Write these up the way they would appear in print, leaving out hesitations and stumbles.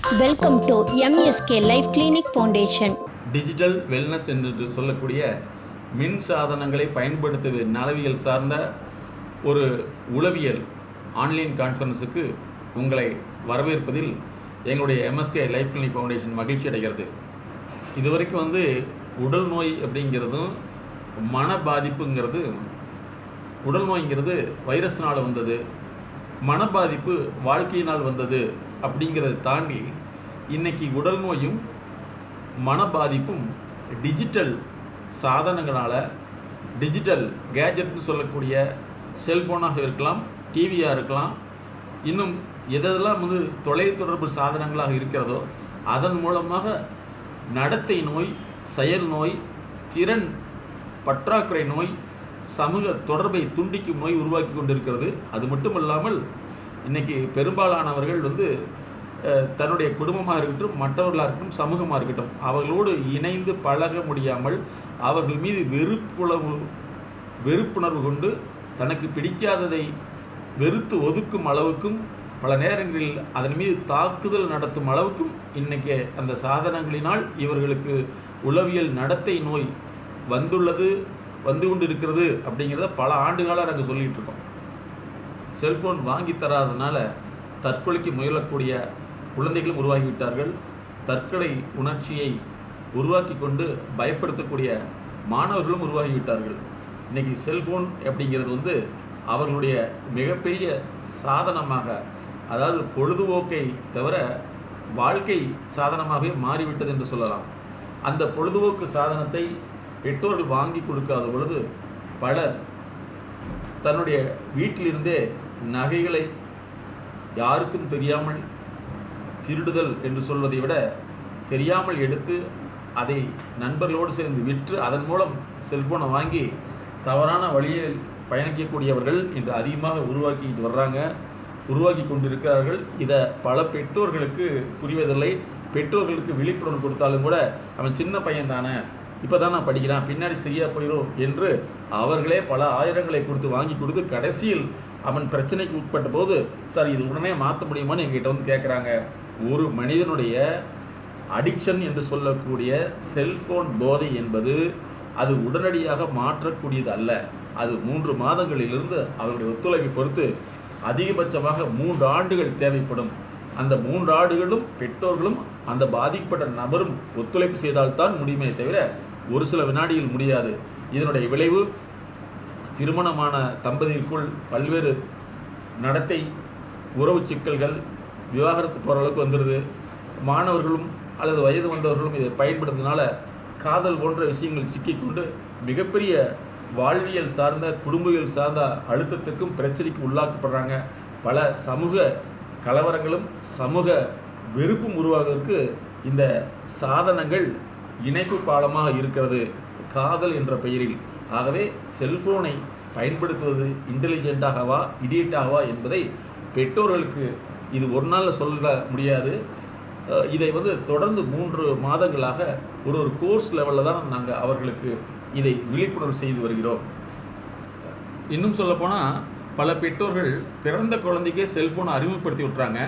Welcome to MSK life clinic foundation. Digital wellness என்று சொல்லக்கூடிய மின் சாதனங்களை பயன்படுத்துவது நலவியல் சார்ந்த ஒரு உளவியல் ஆன்லைன் கான்ஃபரன்ஸுக்கு உங்களை வரவேற்பதில் எங்களுடைய எம்எஸ்கே லைஃப் கிளினிக் ஃபவுண்டேஷன் மகிழ்ச்சி அடைகிறது. இதுவரைக்கும் உடல் நோய் அப்படிங்கிறதும் மன பாதிப்புங்கிறது, உடல் நோய்ங்கிறது வைரஸ்னால் வந்தது, மன பாதிப்பு வாழ்க்கையினால் வந்தது அப்படிங்கிறத தாண்டி இன்றைக்கி உடல் நோயும் மன பாதிப்பும் டிஜிட்டல் சாதனங்களால், டிஜிட்டல் கேஜெட்னு சொல்லக்கூடிய செல்ஃபோனாக இருக்கலாம், டிவியாக இருக்கலாம், இன்னும் எதெல்லாம் தொலைத்தொடர்பு சாதனங்களாக இருக்கிறதோ அதன் மூலமாக நடத்தை நோய், செயல் நோய், திறன் பற்றாக்குறை நோய், சமூக தொடர்பை துண்டிக்கும் நோய் உருவாக்கி கொண்டிருக்கிறது. அது மட்டும் இல்லாமல் இன்றைக்கி பெரும்பாலானவர்கள் தன்னுடைய குடும்பமாக இருக்கட்டும், மற்றவர்களாக இருக்கட்டும், சமூகமாக இருக்கட்டும், அவர்களோடு இணைந்து பழக முடியாமல் அவர்கள் மீது வெறுப்புணர்வு கொண்டு தனக்கு பிடிக்காததை வெறுத்து ஒதுக்கும் அளவுக்கும், பல நேரங்களில் அதன் மீது தாக்குதல் நடத்தும் அளவுக்கும் இன்றைக்கி அந்த சாதனங்களினால் இவர்களுக்கு உளவியல் நடத்தை நோய் வந்து கொண்டு இருக்கிறது அப்படிங்கிறத பல ஆண்டுகளாக நாங்கள் சொல்லிகிட்டு இருக்கோம். செல்ஃபோன் வாங்கி தராதனால தற்கொலைக்கு முயலக்கூடிய குழந்தைகளும் உருவாகிவிட்டார்கள். தற்கொலை உணர்ச்சியை உருவாக்கி கொண்டு பயப்படுத்தக்கூடிய மாணவர்களும் உருவாகிவிட்டார்கள். இன்றைக்கி செல்ஃபோன் அப்படிங்கிறது அவர்களுடைய மிகப்பெரிய சாதனமாக, அதாவது பொழுதுபோக்கை தவிர வாழ்க்கை சாதனமாகவே மாறிவிட்டது என்று சொல்லலாம். அந்த பொழுதுபோக்கு சாதனத்தை பெற்றோர்கள் வாங்கி கொடுக்காத பொழுது பலர் தன்னுடைய வீட்டிலிருந்தே நகைகளை யாருக்கும் தெரியாமல் திருடுதல் என்று சொல்வதை விட தெரியாமல் எடுத்து அதை நண்பர்களோடு சேர்ந்து விற்று அதன் மூலம் செல்போனை வாங்கி தவறான வழியில் பயணிக்கக்கூடியவர்கள் இன்று அதிகமாக உருவாக்கி கொண்டிருக்கிறார்கள். இதை பல பெற்றோர்களுக்கு புரிவதில்லை. பெற்றோர்களுக்கு விழிப்புணர்வு கொடுத்தாலும் கூட அவன் சின்ன பையன் தானே, இப்போ தான் நான் படிக்கிறான், பின்னாடி சரியாக போயிடும் என்று அவர்களே பல ஆயிரங்களை வாங்கி கொடுத்து கடைசியில் அவன் பிரச்சனைக்கு உட்பட்ட போது, சார் இது உடனே மாற்ற முடியுமான்னு எங்கிட்ட கேட்குறாங்க. ஒரு மனிதனுடைய அடிக்ஷன் என்று சொல்லக்கூடிய செல்ஃபோன் போதை என்பது அது உடனடியாக மாற்றக்கூடியது அல்ல. அது 3 மாதங்களிலிருந்து அவருடைய ஒத்துழைப்பை பொறுத்து அதிகபட்சமாக 3 ஆண்டுகள் தேவைப்படும். அந்த 3 ஆண்டுகளும் பெற்றோர்களும் அந்த பாதிக்கப்பட்ட நபரும் ஒத்துழைப்பு செய்தால்தான் முடியுமே தவிர ஒரு சில வினாடியில் முடியாது. இதனுடைய விளைவு திருமணமான தம்பதிகளுக்குள் பல்வேறு நடத்தை உறவு சிக்கல்கள், விவாகரத்து போகிற அளவுக்கு வந்துடுது. மாணவர்களும் அல்லது வயது வந்தவர்களும் இதை பயன்படுத்தினால காதல் போன்ற விஷயங்கள் சிக்கிக்கொண்டு மிகப்பெரிய வாழ்வியல் சார்ந்த, குடும்பவியல் சார்ந்த அழுத்தத்துக்கும் பிரச்சனைக்கும் உள்ளாக்கப்படுறாங்க. பல சமூக கலவரங்களும் சமூக வெறுப்பும் உருவாவதற்கு இந்த சாதனங்கள் இணைப்பு பாலமாக இருக்கிறது, காதல் என்ற பெயரில். ஆகவே செல்போனை பயன்படுத்துவது இன்டெலிஜென்ட்டாகவா இடியட்டாகவா என்பதை பெற்றோர்களுக்கு இது ஒரு நாளில் சொல்ல முடியாது. இதை தொடர்ந்து 3 மாதங்களாக ஒரு கோர்ஸ் லெவலில் தான் நாங்கள் அவர்களுக்கு இதை விழிப்புணர்வு செய்து வருகிறோம். இன்னும் சொல்லப்போனால் பல பெற்றோர்கள் பிறந்த குழந்தைக்கே செல்ஃபோனை அறிமுகப்படுத்தி விட்டுறாங்க.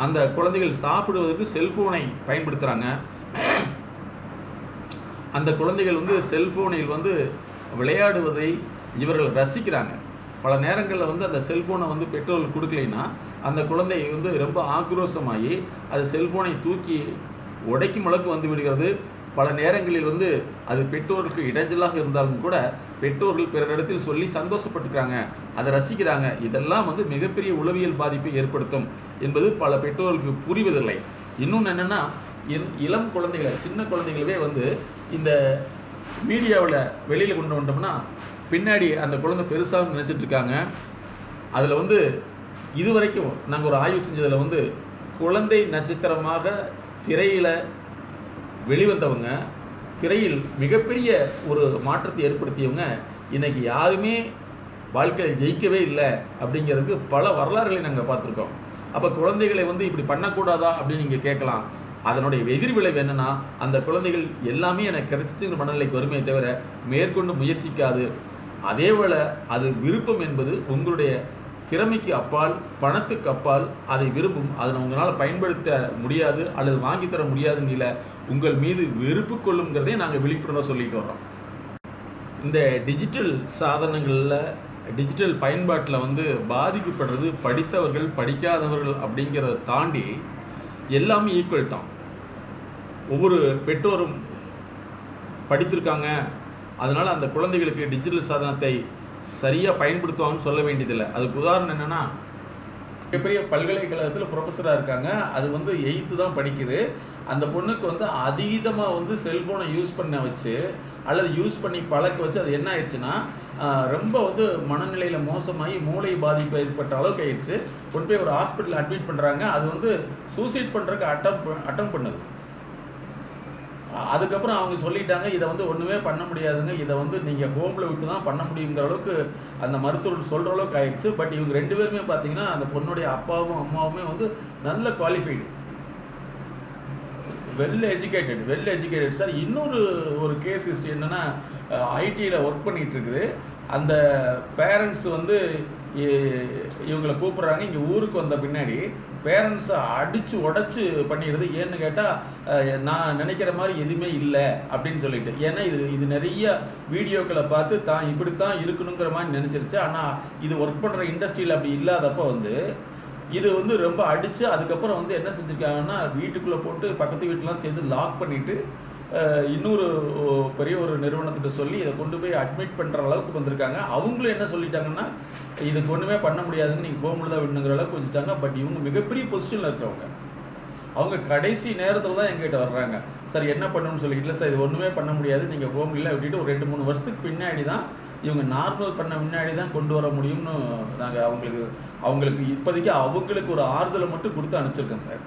அந்த குழந்தைகள் சாப்பிடுவதற்கு செல்ஃபோனை பயன்படுத்துகிறாங்க. அந்த குழந்தைகள் செல்ஃபோனில் விளையாடுவதை இவர்கள் ரசிக்கிறாங்க. பல நேரங்களில் அந்த செல்ஃபோனை பெற்றோர்கள் கொடுக்கலைன்னா அந்த குழந்தை ரொம்ப ஆக்ரோஷமாகி அது செல்ஃபோனை தூக்கி உடைக்கும் அளவுக்கு விடுகிறது. பல நேரங்களில் அது பெற்றோருக்கு இடைஞ்சலாக இருந்தாலும் கூட பெற்றோர்கள் பிறரிடத்தில் சொல்லி சந்தோஷப்பட்டுக்கிறாங்க, அதை ரசிக்கிறாங்க. இதெல்லாம் மிகப்பெரிய உளவியல் பாதிப்பை ஏற்படுத்தும் என்பது பல பெற்றோர்களுக்கு புரிவதில்லை. இன்னொன்று என்னென்னா, இளம் குழந்தைகளை, சின்ன குழந்தைகளவே இந்த மீடியாவில் வெளியில் கொண்டு வந்தோம்னா பின்னாடி அந்த குழந்தை பெருசாக நினச்சிட்டு இருக்காங்க. அதில் இதுவரைக்கும் நாங்கள் ஒரு ஆய்வு செஞ்சதில் குழந்தை நட்சத்திரமாக திரையில் வெளிவந்தவங்க, திரையில் மிகப்பெரிய ஒரு மாற்றத்தை ஏற்படுத்தியவங்க இன்றைக்கி யாருமே வாழ்க்கையில் ஜெயிக்கவே இல்லை அப்படிங்கிறதுக்கு பல வரலாறுகளை நாங்கள் பார்த்துருக்கோம். அப்போ குழந்தைகளை இப்படி பண்ணக்கூடாதா அப்படின்னு நீங்கள் கேட்கலாம். அதனுடைய எதிர்விளைவு என்னென்னா, அந்த குழந்தைகள் எல்லாமே எனக்கு கிடைச்சிங்கிற மனநிலைக்கு வருமே தவிர மேற்கொண்டு முயற்சிக்காது. அதேபோல் அது விருப்பம் என்பது உங்களுடைய திறமைக்கு அப்பால், பணத்துக்கு அப்பால் அதை விரும்பும், அதை உங்களால் பயன்படுத்த முடியாது அல்லது வாங்கித்தர முடியாதுங்கிற உங்கள் மீது வெறுப்பு கொள்ளுங்கிறதே நாங்கள் விழிப்புணர்வாக சொல்லிட்டு வர்றோம். இந்த டிஜிட்டல் சாதனங்களில், டிஜிட்டல் பயன்பாட்டில் பாதிக்கப்படுறது படித்தவர்கள், படிக்காதவர்கள் அப்படிங்கிறத தாண்டி எல்லாமே ஈக்குவல் தான். ஒவ்வொரு பெற்றோரும் படித்திருக்காங்க, அதனால் அந்த குழந்தைகளுக்கு டிஜிட்டல் சாதனத்தை சரியாக பயன்படுத்துவாங்கன்னு சொல்ல வேண்டியதில்லை. அதுக்கு உதாரணம் என்னென்னா, மிகப்பெரிய பல்கலைக்கழகத்தில் ப்ரொஃபஸராக இருக்காங்க, அது 8th தான் படிக்குது. அந்த பொண்ணுக்கு அதீதமாக செல்ஃபோனை யூஸ் பண்ண வச்சு அல்லது யூஸ் பண்ணி பழக்க வச்சு அது என்ன ஆயிடுச்சுன்னா, ரொம்ப மனநிலையில் மோசமாகி மூளை பாதிப்பு ஏற்பட்ட அளவுக்கு ஆயிடுச்சு. கொண்டு போய் ஒரு ஹாஸ்பிட்டல் அட்மிட் பண்ணுறாங்க. அது சூசைட் பண்ணுறதுக்கு அட்டம் பண்ணுது. அதுக்கப்புறம் அவங்க சொல்லிட்டாங்க, இதை ஒன்றுமே பண்ண முடியாதுங்க, இதை நீங்கள் ஹோமில் விட்டு தான் பண்ண முடியுங்கிற அளவுக்கு அந்த மருத்துவர்கள் சொல்கிற அளவுக்கு ஆயிடுச்சு. பட் இவங்க 2 பேருமே பார்த்தீங்கன்னா, அந்த பொண்ணுடைய அப்பாவும் அம்மாவுமே நல்ல குவாலிஃபைடு, வெல் எஜுகேட்டட் சார். ஒரு கேஸ் ஹிஸ்ட்ரி என்னென்னா, ஐடியில் ஒர்க் பண்ணிகிட்டு இருக்குது. அந்த பேரண்ட்ஸ் இவங்களை கூப்பிட்றாங்க. இங்கே ஊருக்கு வந்த பின்னாடி பேரண்ட்ஸை அடித்து உடச்சி பண்ணிடுறது. ஏன்னு கேட்டால், நான் நினைக்கிற மாதிரி எதுவுமே இல்லை அப்படின்னு சொல்லிட்டு. ஏன்னா இது நிறைய வீடியோக்களை பார்த்து தான் இப்படித்தான் இருக்கணுங்கிற மாதிரி நினச்சிருச்சு. ஆனால் இது ஒர்க் பண்ணுற இண்டஸ்ட்ரியில் அப்படி இல்லாதப்போ இது ரொம்ப அடித்து அதுக்கப்புறம் என்ன செஞ்சுருக்காங்கன்னா, வீட்டுக்குள்ளே போட்டு பக்கத்து வீட்டுலாம் சேர்ந்து லாக் பண்ணிவிட்டு இன்னொரு பெரிய ஒரு நிறுவனத்திட்ட சொல்லி இதை கொண்டு போய் அட்மிட் பண்ணுற அளவுக்கு வந்திருக்காங்க. அவங்களும் என்ன சொல்லிட்டாங்கன்னா, இதுக்கு ஒன்றுமே பண்ண முடியாதுன்னு, நீங்கள் ஹோமில் தான் விடணுங்கிற அளவுக்கு வச்சுட்டாங்க. பட் இவங்க மிகப்பெரிய பொசிஷனில் இருக்கிறவங்க, அவங்க கடைசி நேரத்தில் தான் எங்ககிட்ட வர்றாங்க. சார் என்ன பண்ணணும்னு சொல்லிக்கிட்டு, சார் இது ஒன்றுமே பண்ண முடியாது, நீங்கள் ஹோம்லாம் விட்டுட்டு ஒரு 2-3 வருஷத்துக்கு பின்னாடி தான் இவங்க நார்மல் பண்ண முன்னாடி தான் கொண்டு வர முடியும்னு நாங்கள் அவங்களுக்கு இப்போதைக்கு அவங்களுக்கு ஒரு ஆறுதலை மட்டும் கொடுத்து அனுப்பிச்சிருக்கேன் சார்.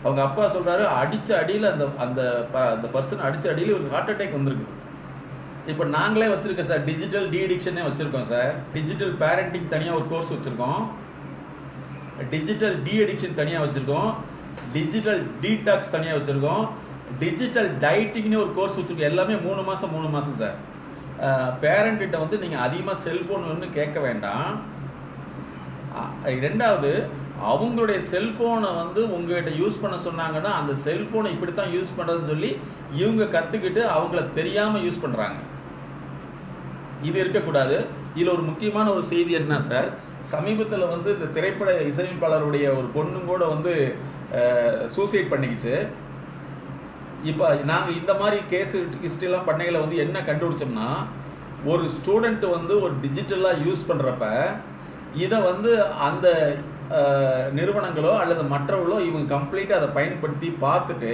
அவங்க அப்பா சொல்கிறாரு, அடித்த அடியில் அந்த பர்சன் அடித்த அடியில் ஒரு ஹார்ட் அட்டாக் வந்திருக்கு. இப்போ நாங்களே வச்சுருக்கோம் சார், டிஜிட்டல் டீஅடிக்ஷனே வச்சுருக்கோம் சார். டிஜிட்டல் பேரண்டிங் தனியாக ஒரு கோர்ஸ் வச்சுருக்கோம், டிஜிட்டல் டீஅடிக்ஷன் தனியாக வச்சுருக்கோம், டிஜிட்டல் டீடாக்ஸ் தனியாக வச்சுருக்கோம், டிஜிட்டல் டயட்டிங்னு ஒரு கோர்ஸ் வச்சுருக்கோம். எல்லாமே 3 மாதம் சார். பேரண்ட்டிட்ட நீங்கள் அதிகமாக செல்ஃபோன் கேட்க வேண்டாம். ரெண்டாவது, அவங்களுடைய செல்ஃபோனை உங்கள்கிட்ட யூஸ் பண்ண சொன்னாங்கன்னா, அந்த செல்ஃபோனை இப்படி தான் யூஸ் பண்ணுறதுன்னு சொல்லி இவங்க கற்றுக்கிட்டு அவங்கள தெரியாமல் யூஸ் பண்ணுறாங்க. இது இருக்கக்கூடாது. இதில் ஒரு முக்கியமான ஒரு செய்தி என்ன சார், சமீபத்தில் இந்த திரைப்பட இசையமைப்பாளருடைய ஒரு பொண்ணும் கூட சூசைட் பண்ணிக்கிச்சு. இப்போ நாங்கள் இந்த மாதிரி கேஸ் ஹிஸ்ட்ரிலாம் பண்ணைகளை என்ன கண்டுபிடிச்சோம்னா, ஒரு ஸ்டூடெண்ட் ஒரு டிஜிட்டலாக யூஸ் பண்ணுறப்ப இதை அந்த நிறுவனங்களோ அல்லது மற்றவர்களோ இவங்க கம்ப்ளீட்டாக அதை பயன்படுத்தி பார்த்துட்டு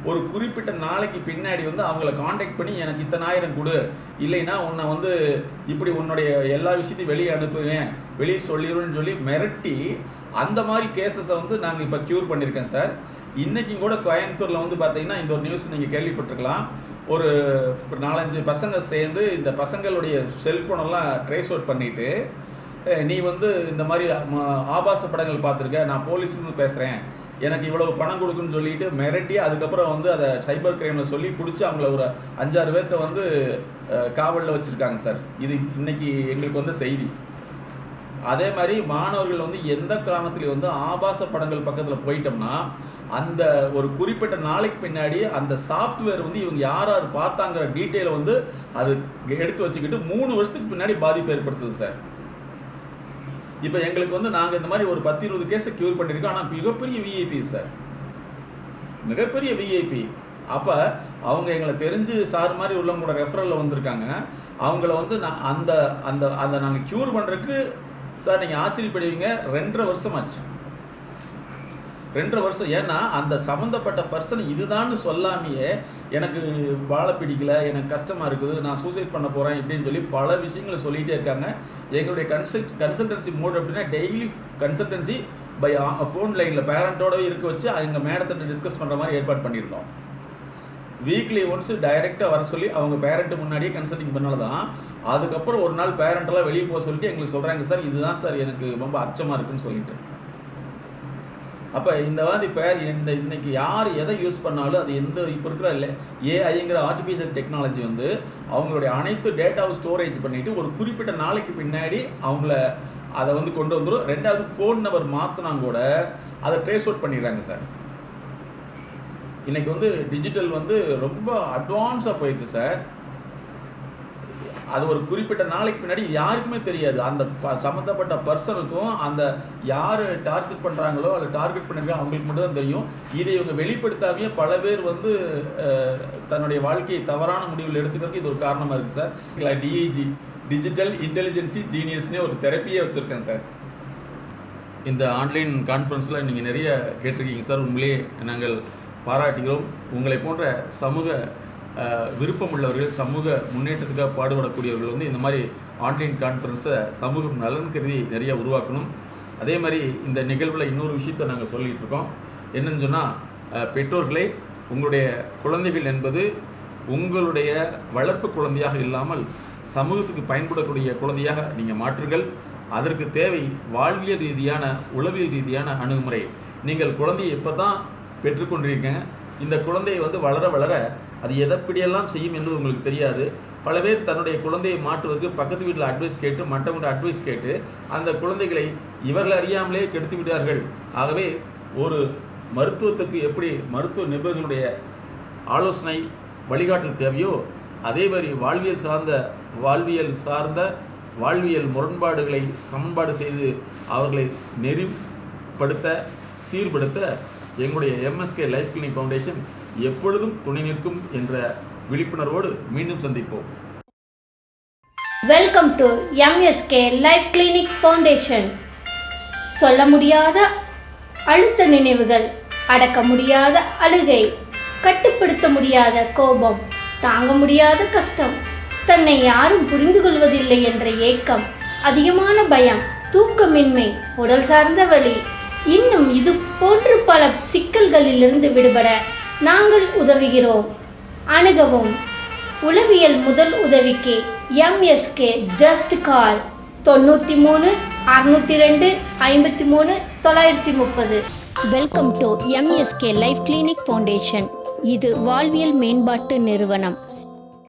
ஒரு குறிப்பிட்ட நாளைக்கு பின்னாடி அவங்கள காண்டாக்ட் பண்ணி, எனக்கு இத்தனை ஆயிரம் கொடு, இல்லைன்னா உன்னை இப்படி உன்னுடைய எல்லா விஷயத்தையும் வெளியே அனுப்புவேன், வெளியே சொல்லிடுவேன்னு சொல்லி மிரட்டி அந்த மாதிரி கேஸஸை நாங்கள் இப்போ க்யூர் பண்ணியிருக்கேன் சார். இன்றைக்கும் கூட கோயம்புத்தூரில் பார்த்தீங்கன்னா, இந்த ஒரு நியூஸ் நீங்கள் கேள்விப்பட்டிருக்கலாம். ஒரு 4-5 பசங்க சேர்ந்து இந்த பசங்களுடைய செல்ஃபோனெல்லாம் ட்ரேஸ் அவுட் பண்ணிவிட்டு, நீ இந்த மாதிரி ஆபாச படங்கள் பார்த்துருக்க, நான் போலீஸ்லேருந்து பேசுகிறேன், எனக்கு இவ்வளவு பணம் கொடுக்குன்னு சொல்லிட்டு மிரட்டி அதுக்கப்புறம் அதை சைபர் கிரைமில் சொல்லி பிடிச்சி அவங்கள ஒரு 5-6 பேர்த்த காவலில் வச்சுருக்காங்க சார். இது இன்னைக்கு எங்களுக்கு செய்தி. அதே மாதிரி மாணவர்கள் எந்த காரணத்துலையும் ஆபாச படங்கள் பக்கத்தில் போயிட்டோம்னா, அந்த ஒரு குறிப்பிட்ட நாளைக்கு பின்னாடி அந்த சாஃப்ட்வேர் இவங்க யார் யார் பார்த்தாங்கிற டீட்டெயிலை அது எடுத்து வச்சுக்கிட்டு 3 வருஷத்துக்கு பின்னாடி பாதிப்பு ஏற்படுத்துது சார். இப்போ எங்களுக்கு நாங்கள் இந்த மாதிரி ஒரு 10-20 கேஸை க்யூர் பண்ணியிருக்கோம். ஆனால் மிகப்பெரிய விஐபி சார், மிகப்பெரிய விஐபி. அப்போ அவங்க எங்களை தெரிஞ்சு சார் மாதிரி உள்ளவங்களோட ரெஃபரலில் வந்திருக்காங்க. அவங்கள நான் அந்த நாங்கள் க்யூர் பண்ணுறதுக்கு சார் நீங்கள் ஆச்சரியப்படுவீங்க, 2.5 வருஷம் ஆச்சு. 2.5 வருஷம். ஏன்னா அந்த சம்மந்தப்பட்ட பர்சன் இதுதான்னு சொல்லாமையே, எனக்கு வாழ பிடிக்கல, எனக்கு கஷ்டமாக இருக்குது, நான் சூசைட் பண்ண போகிறேன் இப்படின்னு சொல்லி பல விஷயங்களை சொல்லிகிட்டே இருக்காங்க. எங்களுடைய கன்சல்டன்சி மோட் அப்படின்னா டெய்லி கன்சல்டன்சி பை ஃபோன் லைனில் பேரண்ட்டோடவே இருக்க வச்சு அவங்க மேடத்திட்ட டிஸ்கஸ் பண்ணுற மாதிரி ஏற்பாடு பண்ணியிருந்தோம். வீக்லி ஒன்ஸ் டைரெக்டாக வர சொல்லி அவங்க பேரண்ட்டு முன்னாடியே கன்சல்டிங் பண்ணால தான் அதுக்கப்புறம் ஒரு நாள் பேரண்ட்டெல்லாம் வெளியே போக சொல்லிட்டு எங்களுக்கு சொல்கிறாங்க, சார் இதுதான் சார் எனக்கு ரொம்ப அச்சமாக இருக்குன்னு சொல்லிட்டு. அப்போ இந்த மாதிரி இன்னைக்கு யார் எதை யூஸ் பண்ணாலும் அது இப்போ இருக்கிற ஏஐங்கிற ஆர்டிஃபிஷியல் டெக்னாலஜி அவங்களுடைய அனைத்து டேட்டாவை ஸ்டோரேஜ் பண்ணிவிட்டு ஒரு குறிப்பிட்ட நாளைக்கு பின்னாடி அவங்கள அதை வந்து கொண்டு வந்துடும். ரெண்டாவது ஃபோன் நம்பர் மாற்றினா கூட அதை ட்ரேஸ் அவுட் பண்ணிடுறாங்க சார். இன்னைக்கு வந்து டிஜிட்டல் வந்து ரொம்ப அட்வான்ஸாக போயிடுச்சு சார். அது ஒரு குறிப்பிட்ட நாளைக்கு பின்னாடி யாருக்குமே தெரியாது, அந்த சம்மந்தப்பட்ட பர்சனுக்கும் அந்த யார் டார்கெட் பண்ணுறாங்களோ அல்ல டார்கெட் பண்ணிருக்காங்க அவங்களுக்கு மட்டும் தான் தெரியும். இதை இவங்க வெளிப்படுத்தாமே பல பேர் வந்து தன்னுடைய வாழ்க்கையை தவறான முடிவில் எடுத்துக்கிறதுக்கு இது ஒரு காரணமாக இருக்குது சார். டிஐஜி டிஜிட்டல் இன்டெலிஜென்சி ஜீனியஸ்னே ஒரு தெரப்பியே வச்சுருக்கேன் சார். இந்த ஆன்லைன் கான்ஃபரன்ஸில் நீங்கள் நிறைய கேட்டிருக்கீங்க சார். உண்மையிலேயே நாங்கள் பாராட்டுகிறோம். உங்களை போன்ற சமூக விருப்பம் உள்ளவர்கள், சமூக முன்னேற்றத்துக்காக பாடுபடக்கூடியவர்கள் வந்து இந்த மாதிரி ஆன்லைன் கான்ஃபரன்ஸை சமூகம் நலன் கருதி நிறைய உருவாக்கணும். அதே மாதிரி இந்த நிகழ்வில் இன்னொரு விஷயத்தை நாங்கள் சொல்லிகிட்டு இருக்கோம். என்னன்னு சொன்னால், பெற்றோர்களே, உங்களுடைய குழந்தைகள் என்பது உங்களுடைய வளர்ப்பு குழந்தையாக இல்லாமல் சமூகத்துக்கு பயன்படக்கூடிய குழந்தையாக நீங்கள் மாற்றுங்கள். அதற்கு தேவை வாழ்வியல் ரீதியான, உளவியல் ரீதியான அணுகுமுறை. நீங்கள் குழந்தையை எப்போ தான் பெற்றுக்கொண்டிருக்கீங்க, இந்த குழந்தையை வந்து வளர வளர அது எதப்படியெல்லாம் செய்யும் என்பது உங்களுக்கு தெரியாது. பல பேர் தன்னுடைய குழந்தையை மாற்றுவதற்கு பக்கத்து வீட்டில் அட்வைஸ் கேட்டு, மற்றவங்க அட்வைஸ் கேட்டு அந்த குழந்தைகளை இவர்கள் அறியாமலே கெடுத்து விடுவார்கள். ஆகவே ஒரு மருத்துவத்துக்கு எப்படி மருத்துவ நிபுணர்களுடைய ஆலோசனை வழிகாட்டல் தேவையோ, அதே மாதிரி வாழ்வியல் சார்ந்த வாழ்வியல் முரண்பாடுகளை சமன்பாடு செய்து அவர்களை நெறிப்படுத்த, சீர்படுத்த எங்களுடைய எம்எஸ்கே லைஃப் கிளினிக் ஃபவுண்டேஷன் எப்பொழுதும் துணை நிற்கும் என்ற விழிப்புணர்வோடு மீண்டும் சந்திப்போம். Welcome to MSK life clinic foundation. சொல்ல முடியாத அழுத்த நினைவுகள், அடக்க முடியாத அழுகை, கட்டுப்படுத்த முடியாத கோபம், தாங்க முடியாத கஷ்டம், தன்னை யாரும் புரிந்து கொள்வதில்லை என்ற ஏக்கம், அதிகமான பயம், தூக்கமின்மை, உடல் சார்ந்த வலி, இன்னும் இது போன்று பல சிக்கல்களிலிருந்து விடுபட நாங்கள் உதவுகிறோம். அணுகவும். உளவியல் முதல் உதவிக்கு MSK just call 93 602 53 930. Welcome to MSK life clinic foundation. இது வாழ்வியல் மேம்பாட்டு நிறுவனம்.